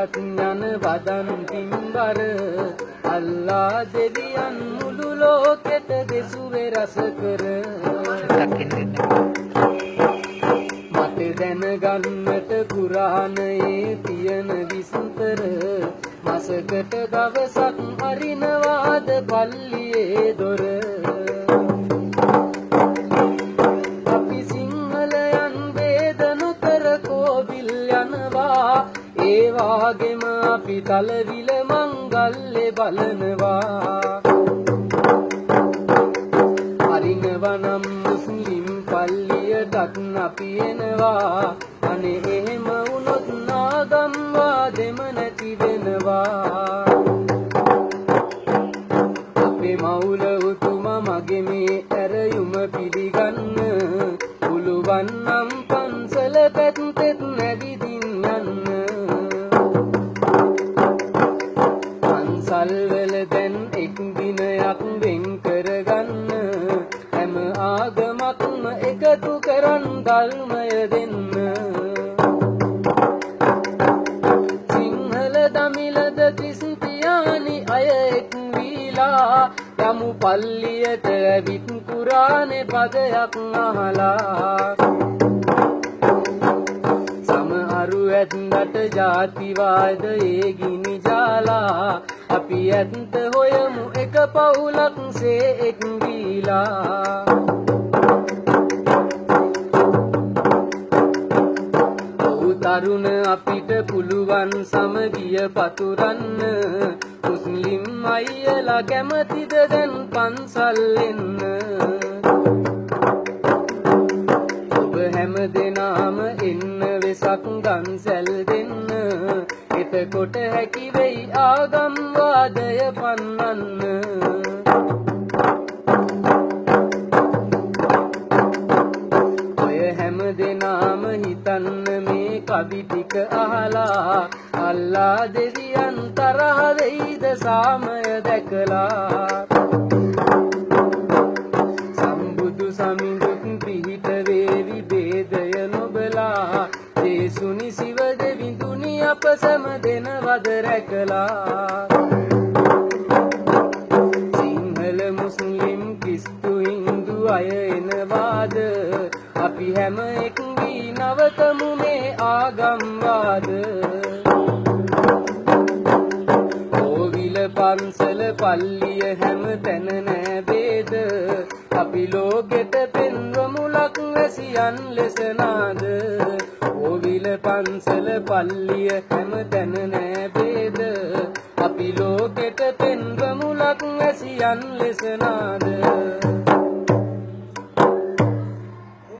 පියත් යන වදන් පින්බර අල්ලා දෙවියන් මුළු ලෝකෙට දෙසුවේ රස කර මට දැනගන්නට කුරානයේ තියෙන විස්තර මසකට දවසක් අරිනවාද පල්ලියේ දොර අපි සිංහලයන් වේදන කර කෝවිල් යනවා ඒ වාගෙම අපි තලවිල මංගල්ලේ බලනවා අරිනවනම් මුස්ලිම් පල්ලියටත් අපි එනවා අනේ එහෙම වුණොත් නාගම් වාදෙම නැති වෙනවා අපේ මවුල උතුමා මගේ මේ ඇරයුම පිළිගන්න පුළුවන් නම් පන්සල පැත්තෙත් නැවිදින් යන්න පන්සල් වල දැන් එක් දිනයක් වෙන් කරගන්න හැම ආගමක්ම එකතු කරන් ධර්මය දෙන්න සිංහල දමිලද ක්‍රිස්තියානි අය එක් වීලා යමු පල්ලියට ඇවිත් කුරානේ පදයක් අහලා සමහරු ඇත්තට ජාතිවාදයේ ගිනි ජාලා අපි ඇත්ත හොයමු එක පවුලක් සේ එක් වීලා තරුණ අපිට පුළුවන් සමගිය පතුරන්න මුස්ලිම් අයියලා කැමතිද දැන් පන්සල් එන්න ඔබ හැම දෙනාම එන්න වෙසක් ගන්සැල් දෙන්න එතකොට හැකි වෙයි ආගම් වාදය පන්නන්න ඔය හැම දෙනාම හිතන්න මේ කවි ටික අහලා අල්ලා දෙවියන් තරහ වෙයිද සාමය දැකලා සම්බුදු සමිඳුත් පිහිට වේවි ભેදය නොබලා දේසුනි සිව දෙවිඳුනි අප සැම දෙනවද රැකලා සිංහල මුස්ලිම් ක්‍රිස්තු හින්දු අය එනවාද අපි හැම එක් වී නවතමු මේ ආගම්වාද කෝවිල පන්සල පල්ලිය හැම තැන නෑ වේද අපි ලෝකෙට පෙන්වමු ලක් වැසියන් ලෙස නාද කෝවිල පන්සල පල්ලිය හැම තැන නෑ වේද අපි ලෝකෙට පෙන්වමු ලක් වැසියන් ලෙස නාද